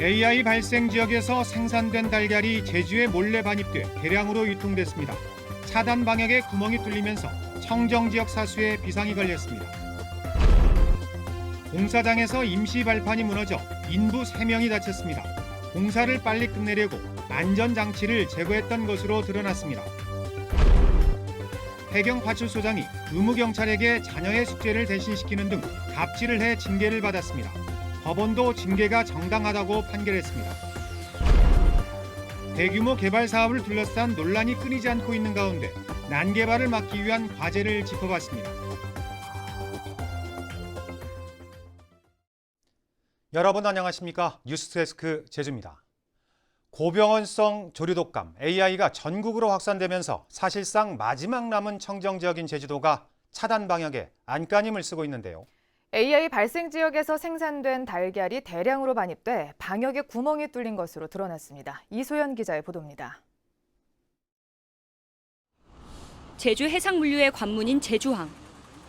AI 발생 지역에서 생산된 달걀이 제주에 몰래 반입돼 대량으로 유통됐습니다. 차단 방역에 구멍이 뚫리면서 청정 지역 사수에 비상이 걸렸습니다. 공사장에서 임시 발판이 무너져 인부 3명이 다쳤습니다. 공사를 빨리 끝내려고 안전장치를 제거했던 것으로 드러났습니다. 해경파출소장이 의무경찰에게 자녀의 숙제를 대신시키는 등 갑질을 해 징계를 받았습니다. 법원도 징계가 정당하다고 판결했습니다. 대규모 개발 사업을 둘러싼 논란이 끊이지 않고 있는 가운데 난개발을 막기 위한 과제를 짚어봤습니다. 여러분 안녕하십니까? 뉴스데스크 제주입니다. 고병원성 조류독감 AI가 전국으로 확산되면서 사실상 마지막 남은 청정지역인 제주도가 차단 방역에 안간힘을 쓰고 있는데요. AI 발생 지역에서 생산된 달걀이 대량으로 반입돼 방역에 구멍이 뚫린 것으로 드러났습니다. 이소연 기자의 보도입니다. 제주 해상물류의 관문인 제주항.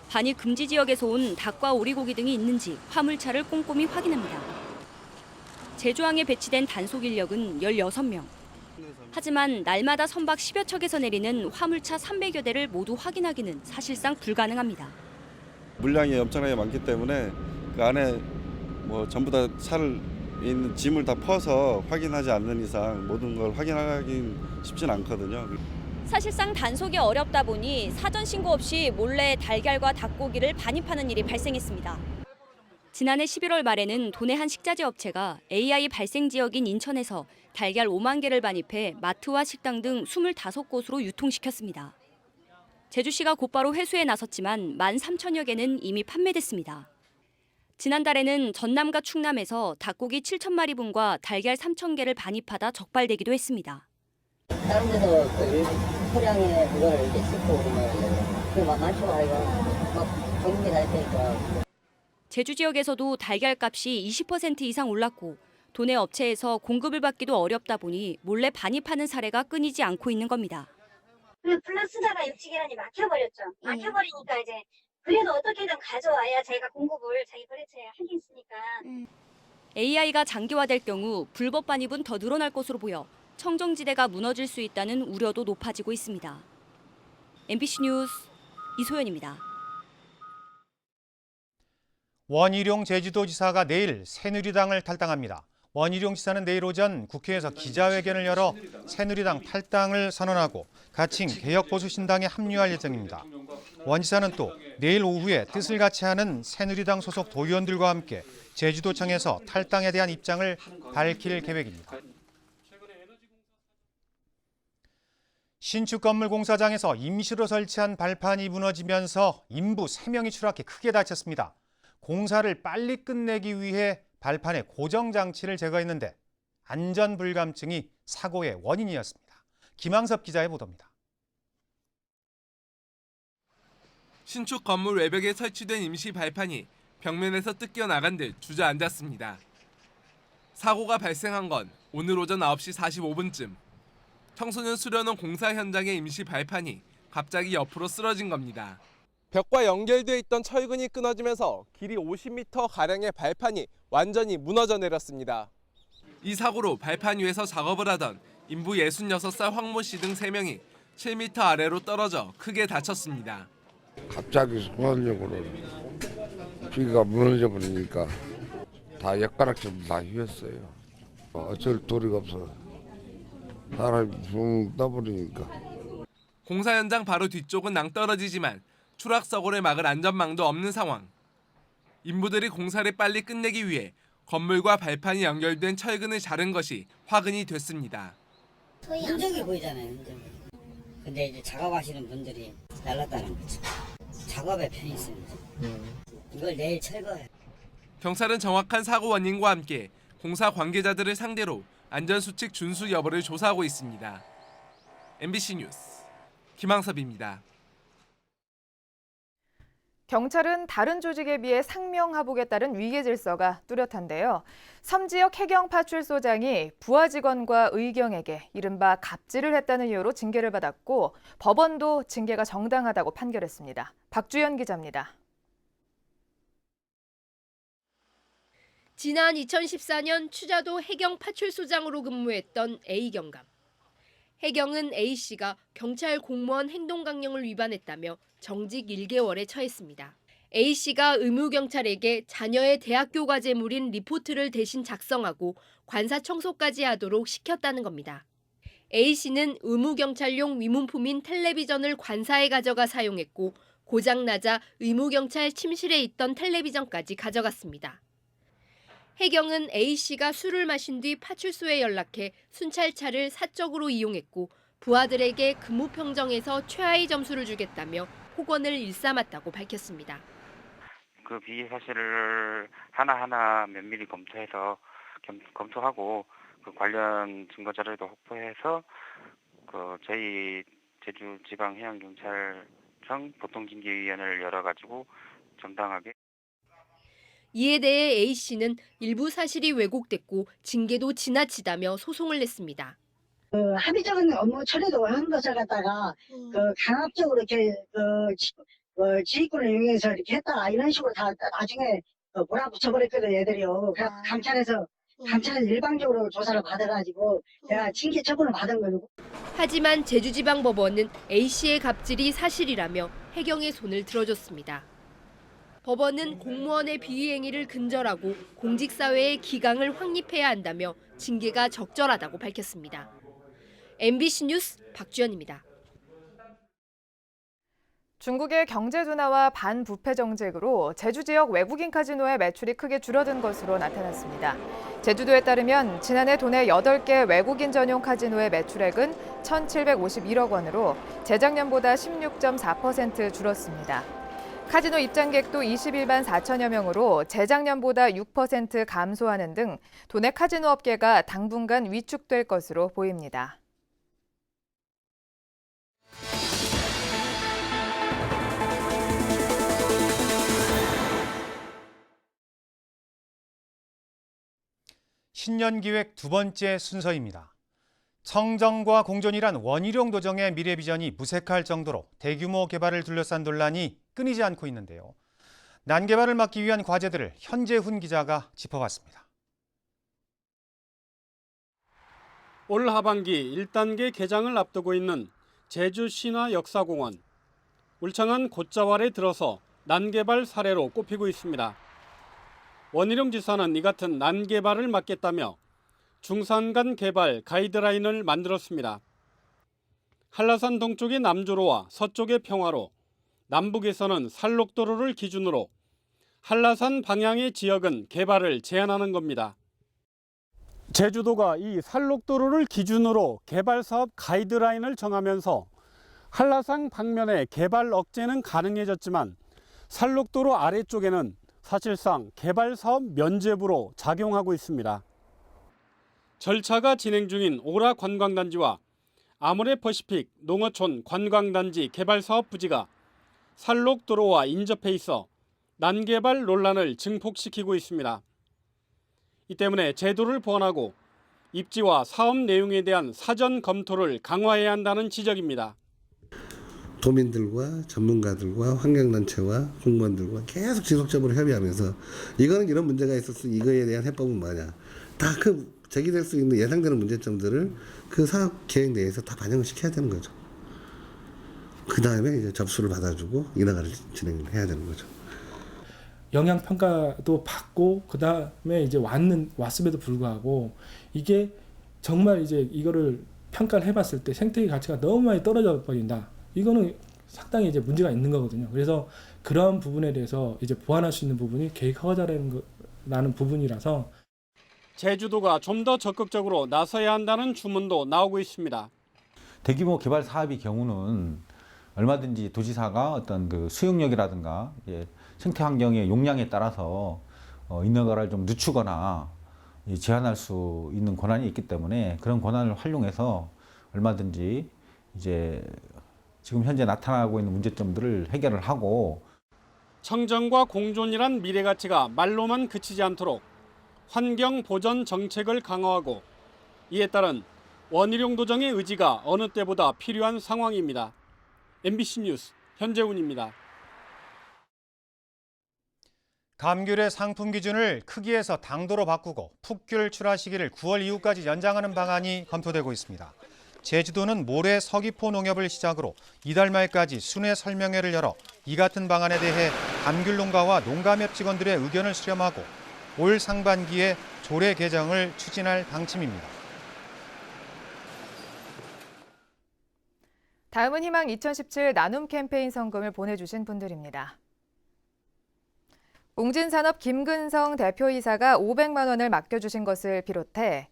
반입 금지 지역에서 온 닭과 오리고기 등이 있는지 화물차를 꼼꼼히 확인합니다. 제주항에 배치된 단속 인력은 16명. 하지만 날마다 선박 10여 척에서 내리는 화물차 300여 대를 모두 확인하기는 사실상 불가능합니다. 물량이 엄청나게 많기 때문에 그 안에 전부 다 차를 있는 짐을 다 퍼서 확인하지 않는 이상 모든 걸 확인하기 쉽지는 않거든요. 사실상 단속이 어렵다 보니 사전 신고 없이 몰래 달걀과 닭고기를 반입하는 일이 발생했습니다. 지난해 11월 말에는 도내 한 식자재 업체가 AI 발생 지역인 인천에서 달걀 5만 개를 반입해 마트와 식당 등 25곳으로 유통시켰습니다. 제주시가 곧바로 회수에 나섰지만 13,000여 개는 이미 판매됐습니다. 지난달에는 전남과 충남에서 닭고기 7,000마리분과 달걀 3,000개를 반입하다 적발되기도 했습니다. 다른 데서 그 소량의 그걸 이제 싣고 오면 그 많죠 아이가 막 전국에 다 있으니까. 제주 지역에서도 달걀 값이 20% 이상 올랐고 도내 업체에서 공급을 받기도 어렵다 보니 몰래 반입하는 사례가 끊이지 않고 있는 겁니다. 그 플러스다가 육지계란이 막혀버렸죠. 막혀버리니까 이제 그래도 어떻게든 가져와야 자기가 공급을 자기 거래처에 하겠으니까. AI가 장기화될 경우 불법 반입은 더 늘어날 것으로 보여 청정지대가 무너질 수 있다는 우려도 높아지고 있습니다. MBC 뉴스 이소연입니다. 원희룡 제주도지사가 내일 새누리당을 탈당합니다. 원희룡 지사는 내일 오전 국회에서 기자회견을 열어 새누리당 탈당을 선언하고 가칭 개혁보수신당에 합류할 예정입니다. 원 지사는 또 내일 오후에 뜻을 같이 하는 새누리당 소속 도의원들과 함께 제주도청에서 탈당에 대한 입장을 밝힐 계획입니다. 신축 건물 공사장에서 임시로 설치한 발판이 무너지면서 인부 3명이 추락해 크게 다쳤습니다. 공사를 빨리 끝내기 위해 발판의 고정장치를 제거했는데 안전불감증이 사고의 원인이었습니다. 김항섭 기자의 보도입니다. 신축 건물 외벽에 설치된 임시 발판이 벽면에서 뜯겨 나간 듯 주저앉았습니다. 사고가 발생한 건 오늘 오전 9시 45분쯤. 청소년 수련원 공사 현장의 임시 발판이 갑자기 옆으로 쓰러진 겁니다. 벽과 연결돼 있던 철근이 끊어지면서 길이 50m가량의 발판이 완전히 무너져 내렸습니다. 이 사고로 발판 위에서 작업을 하던 인부 66살 황모 씨 등 3명이 7m 아래로 떨어져 크게 다쳤습니다. 갑자기 순간적으로 비가 무너져 버리니까 다 엿가락처럼 다 휘었어요. 어쩔 도리가 없어. 사람이 붕 떠버리니까. 공사 현장 바로 뒤쪽은 낭떠러지지만 추락사고를 막을 안전망도 없는 상황. 인부들이 공사를 빨리 끝내기 위해 건물과 발판이 연결된 철근을 자른 것이 화근이 됐습니다. 흔적이 보이잖아요, 흔적이. 근데 이제 작업하시는 분들이 날랐다는 거죠. 작업에 편히 있습니다. 이걸 내일 철거해요. 경찰은 정확한 사고 원인과 함께 공사 관계자들을 상대로 안전수칙 준수 여부를 조사하고 있습니다. MBC 뉴스 김항섭입니다. 경찰은 다른 조직에 비해 상명하복에 따른 위계 질서가 뚜렷한데요. 섬지역 해경파출소장이 부하 직원과 의경에게 이른바 갑질을 했다는 이유로 징계를 받았고 법원도 징계가 정당하다고 판결했습니다. 박주연 기자입니다. 지난 2014년 추자도 해경 파출소장으로 근무했던 A경감. 해경은 A씨가 경찰 공무원 행동강령을 위반했다며 정직 1개월에 처했습니다. A씨가 의무경찰에게 자녀의 대학교 과제물인 리포트를 대신 작성하고 관사 청소까지 하도록 시켰다는 겁니다. A씨는 의무경찰용 위문품인 텔레비전을 관사에 가져가 사용했고 고장나자 의무경찰 침실에 있던 텔레비전까지 가져갔습니다. 해경은 A씨가 술을 마신 뒤 파출소에 연락해 순찰차를 사적으로 이용했고 부하들에게 근무 평정에서 최하위 점수를 주겠다며 폭언을 일삼았다고 밝혔습니다. 그 비위 사실을 하나하나 면밀히 검토하고 그 관련 증거 자료도 확보해서 그 저희 제주지방해양경찰청 보통징계위원회를 열어가지고 정당하게. 이에 대해 A씨는 일부 사실이 왜곡됐고 징계도 지나치다며 소송을 냈습니다. 합의적인 업무 처리도 한 것을 갖다가 강압적으로 이렇게 지휘권을 이용해서 이렇게 했다 이런 식으로 다 나중에 몰아붙여버렸거든 애들이요. 그래서 감찰에서 일방적으로 조사를 받아가지고 내가 징계 처분을 받은 거고. 하지만 제주지방법원은 A씨의 갑질이 사실이라며 해경의 손을 들어줬습니다. 법원은 공무원의 비위 행위를 근절하고 공직사회의 기강을 확립해야 한다며 징계가 적절하다고 밝혔습니다. MBC 뉴스 박주연입니다. 중국의 경제 둔화와 반부패 정책으로 제주 지역 외국인 카지노의 매출이 크게 줄어든 것으로 나타났습니다. 제주도에 따르면 지난해 도내 8개 외국인 전용 카지노의 매출액은 1,751억 원으로 재작년보다 16.4% 줄었습니다. 카지노 입장객도 21만 4천여 명으로 재작년보다 6% 감소하는 등 도내 카지노 업계가 당분간 위축될 것으로 보입니다. 신년기획 두 번째 순서입니다. 청정과 공존이란 원희룡 도정의 미래 비전이 무색할 정도로 대규모 개발을 둘러싼 논란이 끊이지 않고 있는데요. 난개발을 막기 위한 과제들을 현재훈 기자가 짚어봤습니다. 올 하반기 1단계 개장을 앞두고 있는 제주 신화역사공원. 울창한 곶자왈에 들어서 난개발 사례로 꼽히고 있습니다. 원희룡 지사는 이 같은 난개발을 막겠다며 중산간 개발 가이드라인을 만들었습니다. 한라산 동쪽의 남조로와 서쪽의 평화로, 남북에서는 살록도로를 기준으로 한라산 방향의 지역은 개발을 제한하는 겁니다. 제주도가 이 살록도로를 기준으로 개발 사업 가이드라인을 정하면서 한라산 방면의 개발 억제는 가능해졌지만 살록도로 아래쪽에는 사실상 개발 사업 면제부로 작용하고 있습니다. 절차가 진행 중인 오라 관광단지와 아모레 퍼시픽 농어촌 관광단지 개발 사업 부지가 살록도로와 인접해 있어 난개발 논란을 증폭시키고 있습니다. 이 때문에 제도를 보완하고 입지와 사업 내용에 대한 사전 검토를 강화해야 한다는 지적입니다. 도민들과 전문가들과 환경단체와 공무원들과 계속 지속적으로 협의하면서 이거는 이런 문제가 있었어, 이거에 대한 해법은 뭐냐, 다 그 제기될 수 있는 예상되는 문제점들을 그 사업 계획 내에서 다 반영을 시켜야 되는 거죠. 그 다음에 이제 접수를 받아주고 인허가를 진행을 해야 되는 거죠. 영향 평가도 받고 그 다음에 이제 왔음에도 불구하고 이게 정말 이제 이거를 평가를 해봤을 때 생태계 가치가 너무 많이 떨어져 버린다. 이거는 상당히 이제 문제가 있는 거거든요. 그래서 그런 부분에 대해서 이제 보완할 수 있는 부분이 계획 허가자라는 부분이라서 제주도가 좀 더 적극적으로 나서야 한다는 주문도 나오고 있습니다. 대규모 개발 사업의 경우는 얼마든지 도지사가 어떤 그 수용력이라든가 생태 환경의 용량에 따라서 인허가를 좀 늦추거나 제한할 수 있는 권한이 있기 때문에 그런 권한을 활용해서 얼마든지 이제 지금 현재 나타나고 있는 문제점들을 해결을 하고 청정과 공존이란 미래 가치가 말로만 그치지 않도록 환경 보전 정책을 강화하고 이에 따른 원희룡 도정의 의지가 어느 때보다 필요한 상황입니다. MBC 뉴스 현재훈입니다. 감귤의 상품 기준을 크기에서 당도로 바꾸고 풋귤 출하 시기를 9월 이후까지 연장하는 방안이 검토되고 있습니다. 제주도는 모레 서귀포 농협을 시작으로 이달 말까지 순회 설명회를 열어 이 같은 방안에 대해 감귤 농가와 농가협 직원들의 의견을 수렴하고 올 상반기에 조례 개정을 추진할 방침입니다. 다음은 희망 2017 나눔 캠페인 성금을 보내주신 분들입니다. 웅진산업 김근성 대표이사가 500만 원을 맡겨주신 것을 비롯해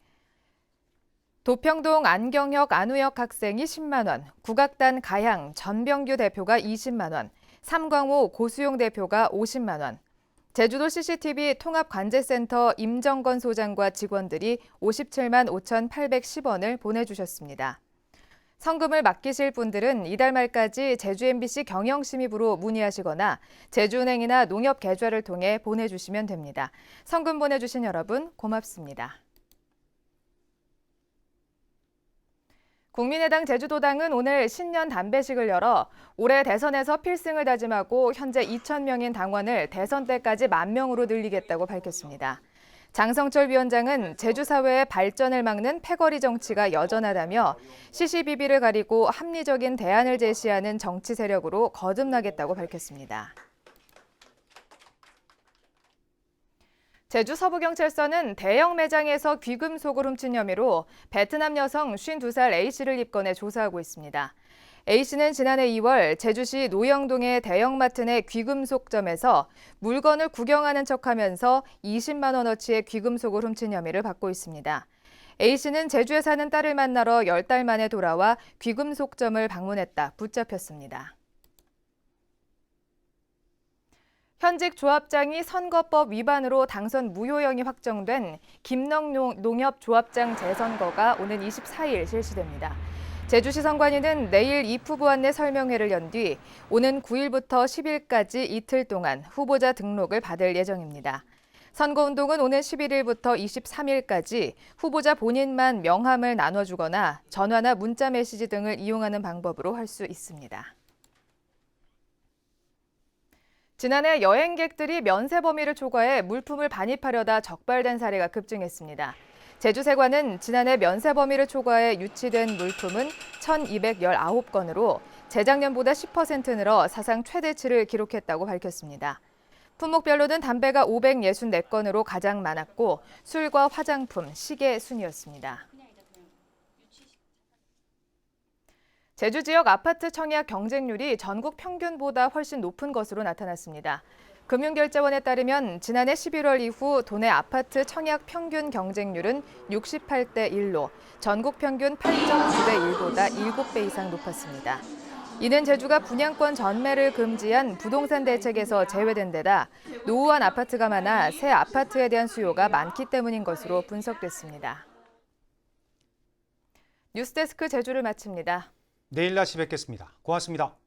도평동 안경혁 안우혁 학생이 10만 원, 국악단 가향 전병규 대표가 20만 원, 삼광호 고수용 대표가 50만 원, 제주도 CCTV 통합관제센터 임정건 소장과 직원들이 57만 5,810원을 보내주셨습니다. 성금을 맡기실 분들은 이달 말까지 제주 MBC 경영심의부로 문의하시거나 제주은행이나 농협계좌를 통해 보내주시면 됩니다. 성금 보내주신 여러분 고맙습니다. 국민의당 제주도당은 오늘 신년 담배식을 열어 올해 대선에서 필승을 다짐하고 현재 2,000명인 당원을 대선 때까지 10,000명으로 늘리겠다고 밝혔습니다. 장성철 위원장은 제주 사회의 발전을 막는 패거리 정치가 여전하다며 시시비비를 가리고 합리적인 대안을 제시하는 정치 세력으로 거듭나겠다고 밝혔습니다. 제주 서부경찰서는 대형 매장에서 귀금속을 훔친 혐의로 베트남 여성 52살 A씨를 입건해 조사하고 있습니다. A씨는 지난해 2월 제주시 노영동의 대형마트 내 귀금속점에서 물건을 구경하는 척하면서 20만 원어치의 귀금속을 훔친 혐의를 받고 있습니다. A씨는 제주에 사는 딸을 만나러 10달 만에 돌아와 귀금속점을 방문했다 붙잡혔습니다. 현직 조합장이 선거법 위반으로 당선 무효형이 확정된 김농 농협 조합장 재선거가 오는 24일 실시됩니다. 제주시 선관위는 내일 입후보 안내 설명회를 연 뒤 오는 9일부터 10일까지 이틀 동안 후보자 등록을 받을 예정입니다. 선거운동은 오는 11일부터 23일까지 후보자 본인만 명함을 나눠주거나 전화나 문자 메시지 등을 이용하는 방법으로 할 수 있습니다. 지난해 여행객들이 면세 범위를 초과해 물품을 반입하려다 적발된 사례가 급증했습니다. 제주세관은 지난해 면세 범위를 초과해 유치된 물품은 1,219건으로 재작년보다 10% 늘어 사상 최대치를 기록했다고 밝혔습니다. 품목별로는 담배가 564건으로 가장 많았고 술과 화장품, 시계 순이었습니다. 제주 지역 아파트 청약 경쟁률이 전국 평균보다 훨씬 높은 것으로 나타났습니다. 금융결제원에 따르면 지난해 11월 이후 도내 아파트 청약 평균 경쟁률은 68대 1로 전국 평균 8.9대 1보다 7배 이상 높았습니다. 이는 제주가 분양권 전매를 금지한 부동산 대책에서 제외된 데다 노후한 아파트가 많아 새 아파트에 대한 수요가 많기 때문인 것으로 분석됐습니다. 뉴스데스크 제주를 마칩니다. 내일 다시 뵙겠습니다. 고맙습니다.